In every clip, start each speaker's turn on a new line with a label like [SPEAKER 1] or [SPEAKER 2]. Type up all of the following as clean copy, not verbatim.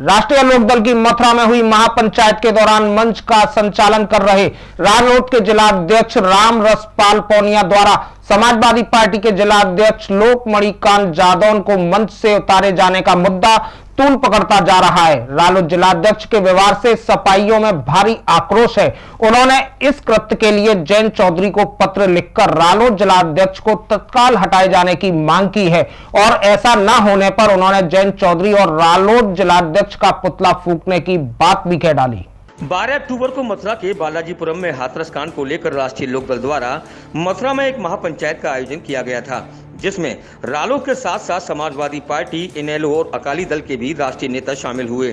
[SPEAKER 1] राष्ट्रीय लोकदल की मथुरा में हुई महापंचायत के दौरान मंच का संचालन कर रहे रालोद के जिला अध्यक्ष राम रसपाल पौनिया द्वारा समाजवादी पार्टी के जिला अध्यक्ष लोकमणि कांत जादौन को मंच से उतारे जाने का मुद्दा तूल पकड़ता जा रहा है। रालोद जिला अध्यक्ष के व्यवहार से सपाइयों में भारी आक्रोश है। उन्होंने इस कृत्य के लिए जयंत चौधरी को पत्र लिखकर रालोद जिला अध्यक्ष को तत्काल हटाए जाने की मांग की है और ऐसा न होने पर उन्होंने जयंत चौधरी और रालोद जिला अध्यक्ष का पुतला फूंकने की बात भी कह डाली।
[SPEAKER 2] 12 अक्टूबर को मथुरा के बालाजीपुरम में हाथरस कांड को लेकर राष्ट्रीय लोकदल द्वारा मथुरा में एक महापंचायत का आयोजन किया गया था, जिसमें रालोद के साथ साथ समाजवादी पार्टी, इनेलो और अकाली दल के भी राष्ट्रीय नेता शामिल हुए।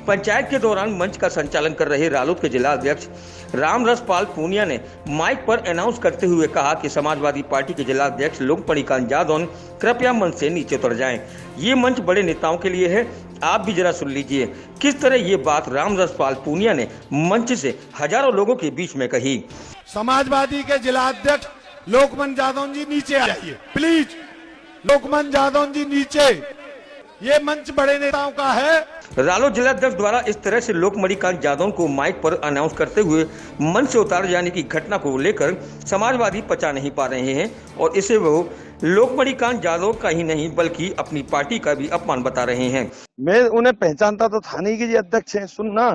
[SPEAKER 2] पंचायत के दौरान मंच का संचालन कर रहे रालोद के जिला अध्यक्ष राम रसपाल पूनिया ने माइक पर अनाउंस करते हुए कहा कि समाजवादी पार्टी के जिला अध्यक्ष लोकमणि कांत जादौन कृपया मंच से नीचे उतर जाएं। ये मंच बड़े नेताओं के लिए है, आप भी जरा सुन लीजिए किस तरह ये बात राम रसपाल पूनिया ने मंच से हजारों लोगों के बीच में कही।
[SPEAKER 3] समाजवादी के जिला अध्यक्ष लोकमणि जादौन जी नीचे आ जाइए प्लीज। लोकमणि जादौन जी नीचे, ये मंच बड़े नेताओं का है।
[SPEAKER 2] रालोद जिला अध्यक्ष द्वारा इस तरह से लोकमणि कांत जादौन को माइक पर अनाउंस करते हुए मंच से उतारे जाने की घटना को लेकर समाजवादी पचा नहीं पा रहे हैं और इसे वो लोकमणि कांत जादौन का ही नहीं बल्कि अपनी पार्टी का भी अपमान बता रहे हैं।
[SPEAKER 4] मैं उन्हें पहचानता तो था नहीं कि ये अध्यक्ष हैं। सुनना,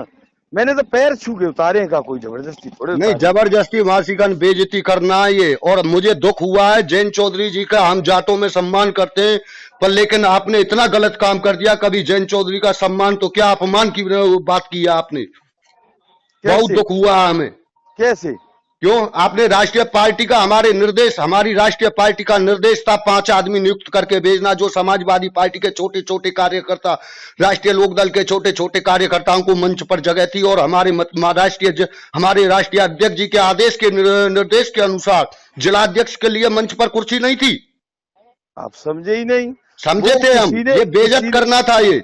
[SPEAKER 4] मैंने तो पैर छू के उतारे का, कोई जबरदस्ती थोड़े
[SPEAKER 5] नहीं, जबरदस्ती मासिकन बेइज्जती करना है ये। और मुझे दुख हुआ है जयंत चौधरी जी का, हम जाटों में सम्मान करते हैं पर लेकिन आपने इतना गलत काम कर दिया। कभी जयंत चौधरी का सम्मान तो क्या अपमान की बात की है आपने। बहुत दुख हुआ है हमें।
[SPEAKER 4] कैसे?
[SPEAKER 5] क्यों? आपने राष्ट्रीय पार्टी का हमारी राष्ट्रीय पार्टी का निर्देश था 5 आदमी नियुक्त करके भेजना, जो समाजवादी पार्टी के छोटे छोटे कार्यकर्ता, राष्ट्रीय लोकदल के छोटे छोटे कार्यकर्ताओं को मंच पर जगह थी और हमारे राष्ट्रीय अध्यक्ष जी के आदेश के निर्देश के अनुसार जिला अध्यक्ष के लिए मंच पर कुर्सी नहीं थी।
[SPEAKER 4] आप समझे ही नहीं।
[SPEAKER 5] समझे थे हम, ये बेइज्जत करना था, ये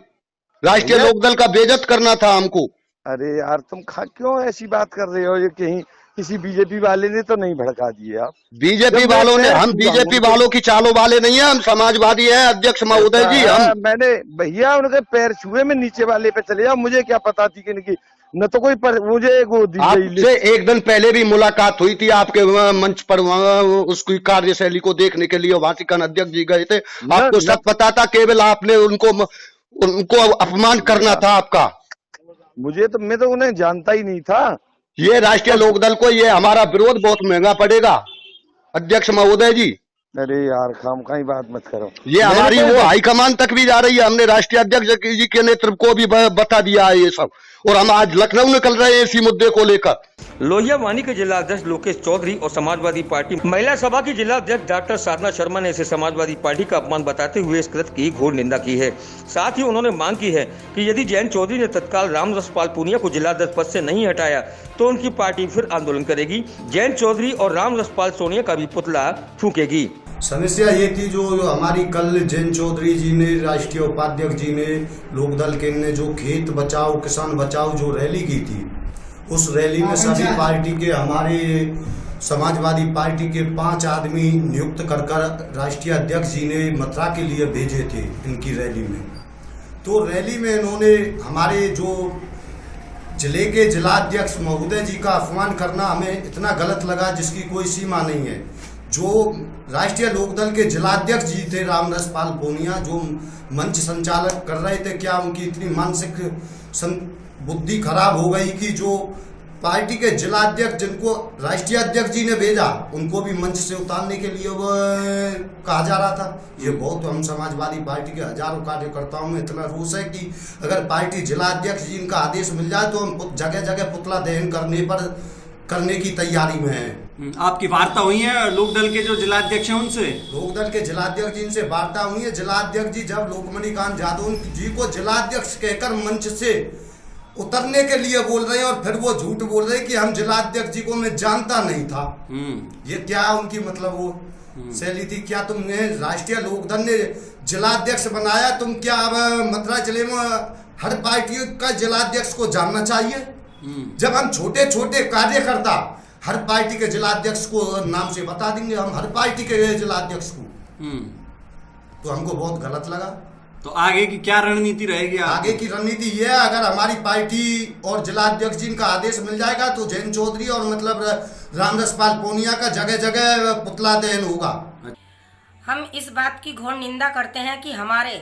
[SPEAKER 5] राष्ट्रीय लोकदल का बेइज्जत करना था हमको।
[SPEAKER 4] अरे यार, तुम क्यों ऐसी बात कर रहे हो? ये कहीं किसी बीजेपी वाले ने तो नहीं भड़का दिए आप?
[SPEAKER 5] बीजेपी वालों ने, हम बीजेपी वालों की चालों वाले नहीं है, हम समाजवादी है अध्यक्ष महोदय जी। हम
[SPEAKER 4] मैंने भैया उनके पैर छुए में नीचे वाले पे चले जाओ, मुझे क्या पता थी कि न तो कोई मुझे
[SPEAKER 5] आपसे एक दिन पहले भी मुलाकात हुई थी आपके मंच पर, उसकी कार्यशैली को देखने के लिए वासिकन अध्यक्ष जी गए थे। आपको सब पता था, केवल आपने उनको अपमान करना था आपका।
[SPEAKER 4] मैं तो उन्हें जानता ही नहीं था।
[SPEAKER 5] ये राष्ट्रीय लोकदल को ये हमारा विरोध बहुत महंगा पड़ेगा अध्यक्ष महोदय जी।
[SPEAKER 4] अरे यार, खामखा बात मत करो।
[SPEAKER 5] ये हमारी वो हाईकमान तक भी जा रही है। हमने राष्ट्रीय अध्यक्ष जी के नेतृत्व को भी बता दिया है ये सब, और हम आज लखनऊ निकल रहे हैं इसी मुद्दे को लेकर।
[SPEAKER 2] लोहिया वानी के जिला अध्यक्ष लोकेश चौधरी और समाजवादी पार्टी महिला सभा की जिला अध्यक्ष डॉक्टर साधना शर्मा ने इसे समाजवादी पार्टी का अपमान बताते हुए इस कृत्य की घोर निंदा की है। साथ ही उन्होंने मांग की है कि यदि जयंत चौधरी ने तत्काल राम रसपाल पूनिया को जिला अध्यक्ष पद से नहीं हटाया तो उनकी पार्टी फिर आंदोलन करेगी। जयंत चौधरी और राम रसपाल सोनिया का भी पुतला फूंकेगी।
[SPEAKER 6] समस्या ये थी जो हमारी कल जयंत चौधरी जी ने, राष्ट्रीय उपाध्यक्ष जी ने, लोकदल के ने जो खेत बचाओ किसान बचाओ जो रैली की थी, उस रैली में सभी पार्टी के, हमारे समाजवादी पार्टी के 5 आदमी नियुक्त कर राष्ट्रीय अध्यक्ष जी ने मथुरा के लिए भेजे थे इनकी रैली में। तो रैली में इन्होंने हमारे जो जिले के जिलाध्यक्ष महोदय जी का अपमान करना हमें इतना गलत लगा जिसकी कोई सीमा नहीं है। जो राष्ट्रीय लोकदल के जिलाध्यक्ष जी थे राम रसपाल पूनिया, जो मंच संचालक कर रहे थे, क्या उनकी इतनी मानसिक बुद्धि खराब हो गई कि जो पार्टी के जिलाध्यक्ष जिनको राष्ट्रीय अध्यक्ष जी ने भेजा उनको भी मंच से उतारने के लिए वो कहा जा रहा था। ये बहुत, हम समाजवादी पार्टी के हजारों कार्यकर्ताओं में इतना रोष है कि अगर पार्टी जिलाध्यक्ष जी इनका आदेश मिल जाए तो हम जगह जगह पुतला दहन करने की तैयारी में है।
[SPEAKER 7] आपकी वार्ता हुई है लोकदल के जो जिलाध्यक्ष हैं उनसे?
[SPEAKER 6] लोकदल के जिलाध्यक्ष जी से वार्ता हुई है। जिलाध्यक्ष जी जब लोकमणि कांत जादौन जी को जिलाध्यक्ष कहकर मंच से उतरने के लिए बोल रहे हैं और फिर वो झूठ बोल रहे हैं कि हम जिलाध्यक्ष जी को मैं जानता नहीं था। ये क्या उनकी मतलब वो शैली थी? क्या तुमने राष्ट्रीय लोकदल ने जिलाध्यक्ष बनाया, तुम क्या अब मथुरा जिले में हर पार्टी का जिलाध्यक्ष को जानना चाहिए? जब हम छोटे छोटे कार्यकर्ता हर पार्टी के जिलाध्यक्ष को नाम से बता देंगे, हम हर पार्टी के जिलाध्यक्ष को, तो हमको बहुत गलत लगा।
[SPEAKER 7] तो आगे की क्या रणनीति रहेगी
[SPEAKER 6] आगे की रणनीति ये है, अगर हमारी पार्टी और जिला अध्यक्ष जी का आदेश मिल जाएगा तो जैन चौधरी और मतलब रामरसपाल पोनिया का जगह जगह पुतला दहन होगा।
[SPEAKER 8] हम इस बात की घोर निंदा करते हैं कि हमारे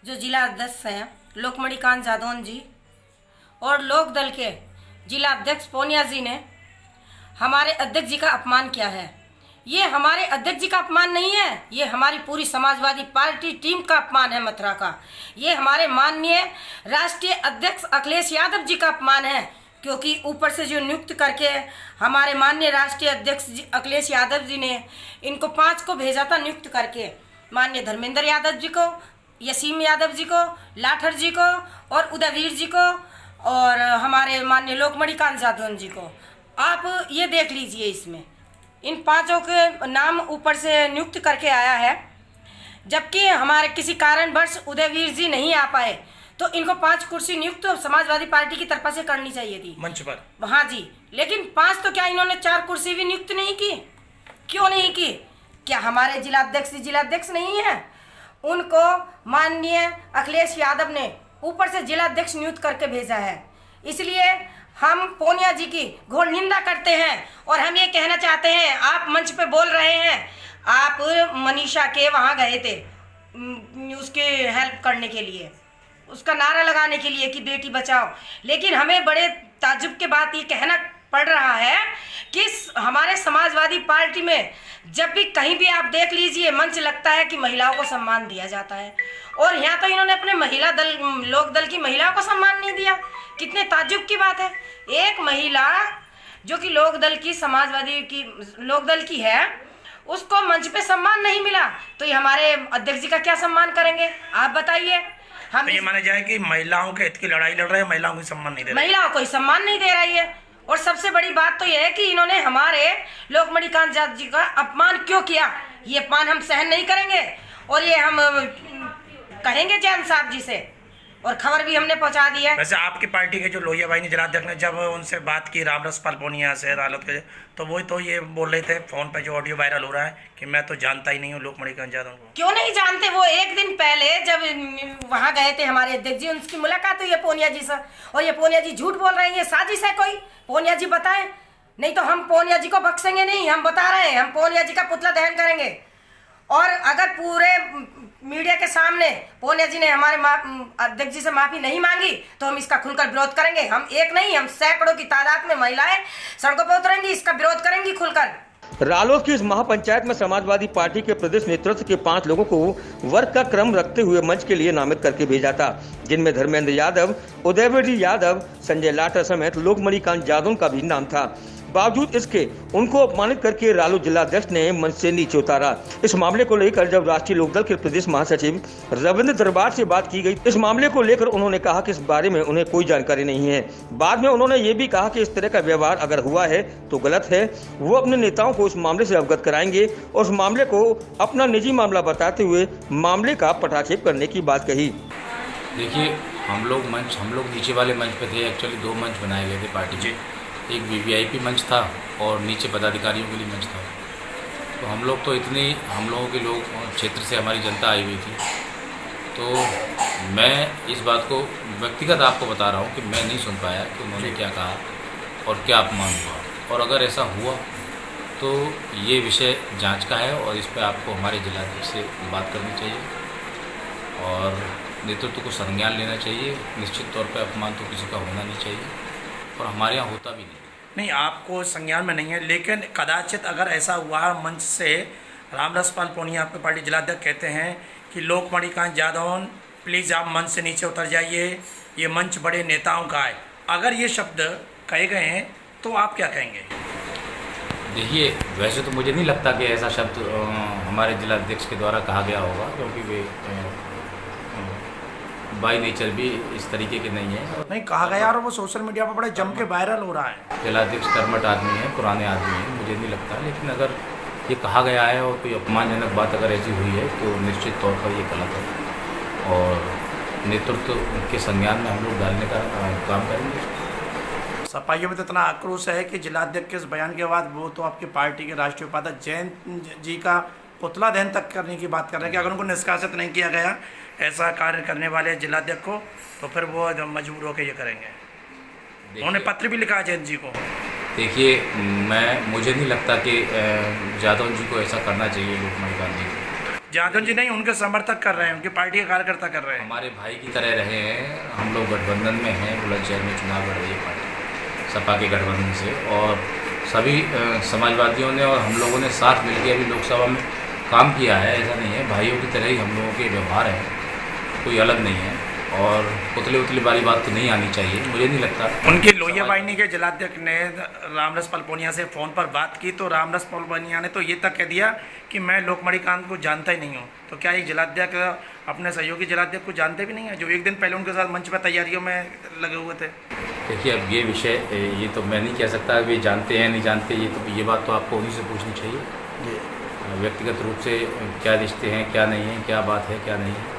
[SPEAKER 8] जो जिला अध्यक्ष हैं लोकमणि कांत जादौन जी और लोक दल के जिला अध्यक्ष पोनिया जी ने हमारे अध्यक्ष जी का अपमान किया है। ये हमारे अध्यक्ष जी का अपमान नहीं है, ये हमारी पूरी समाजवादी पार्टी टीम का अपमान है मथुरा का। ये हमारे माननीय राष्ट्रीय अध्यक्ष अखिलेश यादव जी का अपमान है, क्योंकि ऊपर से जो नियुक्त करके हमारे माननीय राष्ट्रीय अध्यक्ष अखिलेश यादव जी ने इनको 5 को भेजा था नियुक्त करके, माननीय धर्मेंद्र यादव जी को, यसीम यादव जी को, लाठर जी को और उदयवीर जी को और हमारे माननीय लोकमणि कांत जादौन जी को। आप ये देख लीजिए, इसमें इन 5 के नाम ऊपर से नियुक्त करके आया है, जबकि हमारे किसी कारणवश उदयवीर जी नहीं आ पाए तो इनको 5 कुर्सी नियुक्त समाजवादी पार्टी की तरफ से करनी चाहिए थी
[SPEAKER 9] मंच पर।
[SPEAKER 8] हाँ जी, लेकिन 5 तो क्या इन्होंने 4 कुर्सी भी नियुक्त नहीं की? क्यों नहीं की? क्या हमारे जिलाध्यक्ष नहीं है? उनको माननीय अखिलेश यादव ने ऊपर से जिलाध्यक्ष नियुक्त करके भेजा है। इसलिए हम पोनिया जी की घोर निंदा करते हैं और हम ये कहना चाहते हैं, आप मंच पे बोल रहे हैं, आप मनीषा के वहाँ गए थे उसके हेल्प करने के लिए, उसका नारा लगाने के लिए कि बेटी बचाओ, लेकिन हमें बड़े ताज्जुब के बाद ये कहना पड़ रहा है कि हमारे समाजवादी पार्टी में जब भी कहीं भी आप देख लीजिए मंच लगता है कि महिलाओं को सम्मान दिया जाता है, और यहाँ तो इन्होंने अपने महिला दल लोक दल की महिलाओं को सम्मान नहीं दिया। कितने ताज्जुब की बात है, एक महिला जो कि लोक दल की समाजवादी की लोक दल की है उसको मंच पे सम्मान नहीं मिला, तो ये हमारे अध्यक्ष जी का क्या सम्मान करेंगे आप बताइए। हम
[SPEAKER 9] तो ये माना जाए कि महिलाओं के हित की लड़ाई लड़ रहे हैं, महिलाओं को सम्मान नहीं दे रहे,
[SPEAKER 8] महिलाओं को सम्मान नहीं दे रही है। और सबसे बड़ी बात तो यह है कि इन्होंने हमारे लोकमणि कांत जादौन जी का अपमान क्यों किया, ये अपमान हम सहन नहीं करेंगे और ये हम कहेंगे जैन साहब जी से, और खबर भी हमने पहुंचा दी है।
[SPEAKER 9] वैसे आपकी पार्टी के जो लोहिया भाई ने जिलाध्यक्ष ने जब उनसे बात की रामरसपाल पोनिया से रालोद के, तो वो तो ये बोल रहे थे फोन पे जो ऑडियो वायरल हो रहा है कि मैं तो जानता ही नहीं हूँ लोकमणि कांत जादौन को।
[SPEAKER 8] क्यों नहीं जानते? वो एक दिन पहले जब वहां गए थे हमारे अध्यक्ष जी, उनकी मुलाकात हुई है पोनिया जी से, और ये पोनिया जी झूठ बोल रहे हैं, ये साजिश है कोई? पोनिया जी बताएं, नहीं तो हम पोनिया जी को बख्शेंगे नहीं। हम बता रहे हैं, हम पोनिया जी का पुतला दहन करेंगे, और अगर पूरे मीडिया के सामने पोनिया जी ने हमारे अध्यक्ष जी से माफी नहीं मांगी तो हम इसका खुलकर विरोध करेंगे। हम एक नहीं, हम सैकड़ों की तादाद में महिलाएं सड़कों पर उतरेंगी, इसका विरोध करेंगी खुलकर।
[SPEAKER 2] रालोद की इस महापंचायत में समाजवादी पार्टी के प्रदेश नेतृत्व के 5 लोगों को वर्ग का क्रम रखते हुए मंच के लिए नामित करके भेजा था, जिनमें धर्मेंद्र यादव, उदयवीर यादव, संजय लाठर समेत लोकमणि कांत जादौन का भी नाम था। बावजूद इसके उनको अपमानित करके रालोद जिलाध्यक्ष ने मंच से नीचे उतारा। इस मामले को लेकर जब राष्ट्रीय लोकदल के प्रदेश महासचिव रविंद्र दरबार से बात की गई, इस मामले को लेकर उन्होंने कहा कि इस बारे में उन्हें कोई जानकारी नहीं है। बाद में उन्होंने ये भी कहा कि इस तरह का व्यवहार अगर हुआ है तो गलत है, वो अपने नेताओं को इस मामले से अवगत कराएंगे और उस मामले को अपना निजी मामला बताते हुए मामले का पटाक्षेप करने की बात कही।
[SPEAKER 10] देखिए, हम लोग नीचे वाले मंच पे थे। एक्चुअली 2 मंच बनाए गए थे पार्टी के, एक वीवीआईपी मंच था और नीचे पदाधिकारियों के लिए मंच था। तो हम लोग तो हम लोगों के लोग क्षेत्र से हमारी जनता आई हुई थी, तो मैं इस बात को व्यक्तिगत आपको बता रहा हूँ कि मैं नहीं सुन पाया कि उन्होंने क्या कहा और क्या अपमान हुआ, और अगर ऐसा हुआ तो ये विषय जांच का है और इस पर आपको हमारे जिलाध्यक्ष से बात करनी चाहिए और नेतृत्व को संज्ञान लेना चाहिए। निश्चित तौर पर अपमान तो किसी का होना नहीं चाहिए और हमारे यहाँ होता भी नहीं।
[SPEAKER 9] आपको संज्ञान में नहीं है, लेकिन कदाचित अगर ऐसा हुआ मंच से रामरसपाल पोनिया आपके पार्टी जिलाध्यक्ष कहते हैं कि लोकमणि कांत जादौन प्लीज़ आप मंच से नीचे उतर जाइए, ये मंच बड़े नेताओं का है, अगर ये शब्द कहे गए हैं तो आप क्या कहेंगे?
[SPEAKER 10] देखिए, वैसे तो मुझे नहीं लगता कि ऐसा शब्द हमारे जिलाध्यक्ष के द्वारा कहा गया होगा, क्योंकि वे बाई नेचर भी इस तरीके के नहीं है।
[SPEAKER 9] नहीं कहा गया और वो सोशल मीडिया पर बड़े जम के वायरल हो रहा है।
[SPEAKER 10] जिलाध्यक्ष कर्मठ आदमी है, पुराने आदमी हैं, मुझे नहीं लगता, लेकिन अगर ये कहा गया है और कोई अपमानजनक बात अगर ऐसी हुई है तो निश्चित तौर पर ये गलत है और नेतृत्व के संज्ञान में हम लोग डालने का काम करेंगे।
[SPEAKER 9] सपाइयों में तो इतना आक्रोश है कि जिलाध्यक्ष के इस बयान के बाद वो तो आपकी पार्टी के राष्ट्रीय उपाध्यक्ष जैन जी का पुतला दहन तक करने की बात कर रहे हैं कि अगर उनको निष्कासित नहीं किया गया ऐसा कार्य करने वाले जिलाध्यक्ष को तो फिर वो मजबूर होकर ये करेंगे। उन्होंने पत्र भी लिखा जैन जी को।
[SPEAKER 10] देखिए, मुझे नहीं लगता कि जादव जी को ऐसा करना चाहिए। लोकमणि गांधी को
[SPEAKER 9] जादव जी नहीं, उनके समर्थक कर रहे हैं, उनकी पार्टी के कार्यकर्ता कर रहे हैं।
[SPEAKER 10] हमारे भाई की तरह रहे हैं। हम लोग गठबंधन में हैं, बुलंदशहर में चुनाव लड़ रही है पार्टी सपा के गठबंधन से, और सभी समाजवादियों ने और हम लोगों ने साथ मिलकर अभी लोकसभा में काम किया है। ऐसा नहीं है, भाइयों की तरह ही हम लोगों के व्यवहार है, कोई अलग नहीं है, और पुतले उतले वाली बात तो नहीं आनी चाहिए, मुझे नहीं लगता।
[SPEAKER 9] उनकी लोहिया वाहिनी के जिलाध्यक्ष ने रामरस पलपोनिया से फ़ोन पर बात की तो रामरस पलपोनिया ने तो ये तक कह दिया कि मैं लोकमणि कांत को जानता ही नहीं हूँ। तो क्या एक जिलाध्यक्ष अपने सहयोगी जिलाध्यक्ष को जानते भी नहीं है, जो एक दिन पहले उनके साथ मंच पर तैयारियों में लगे हुए थे?
[SPEAKER 10] देखिए, अब ये विषय ये तो मैं नहीं कह सकता वे जानते हैं नहीं जानते, ये बात तो आपको उन्हीं से पूछनी चाहिए। व्यक्तिगत रूप से क्या रिश्ते हैं, क्या नहीं है, क्या बात है, क्या नहीं है,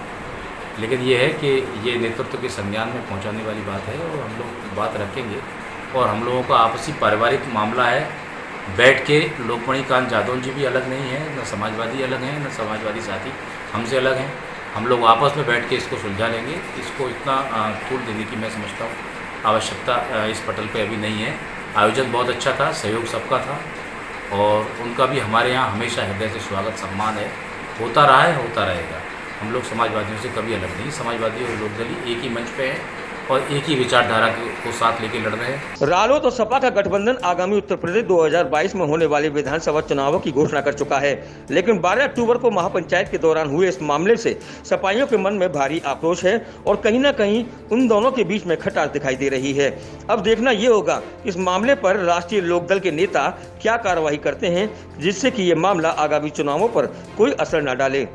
[SPEAKER 10] लेकिन ये है कि ये नेतृत्व के संज्ञान में पहुंचाने वाली बात है और हम लोग बात रखेंगे। और हम लोगों का आपसी पारिवारिक मामला है, बैठ के लोकमणि कांत यादव जी भी अलग नहीं है, न समाजवादी अलग हैं, न समाजवादी साथी हमसे अलग हैं। हम लोग आपस में बैठ के इसको सुलझा लेंगे। इसको इतना तूल देने की मैं समझता हूँ आवश्यकता इस पटल पे अभी नहीं है। आयोजन बहुत अच्छा था, सहयोग सबका था, और उनका भी हमारे यहाँ हमेशा हृदय से स्वागत सम्मान है, होता रहा है, होता रहेगा। हम लोग समाजवादियों से कभी अलग नहीं, समाजवादी और लोकदली एक ही मंच पे हैं और एक ही विचारधारा को साथ लेके लड़ रहे हैं।
[SPEAKER 2] रालोद और सपा का गठबंधन आगामी उत्तर प्रदेश 2022 में होने वाले विधानसभा चुनावों की घोषणा कर चुका है, लेकिन 12 अक्टूबर को महापंचायत के दौरान हुए इस मामले से सपाइयों के मन में भारी आक्रोश है और कहीं न कहीं उन दोनों के बीच में खटास दिखाई दे रही है। अब देखना ये होगा इस मामले पर राष्ट्रीय लोकदल के नेता क्या कार्रवाई करते हैं, जिससे कि ये मामला आगामी चुनावों पर कोई असर न डाले।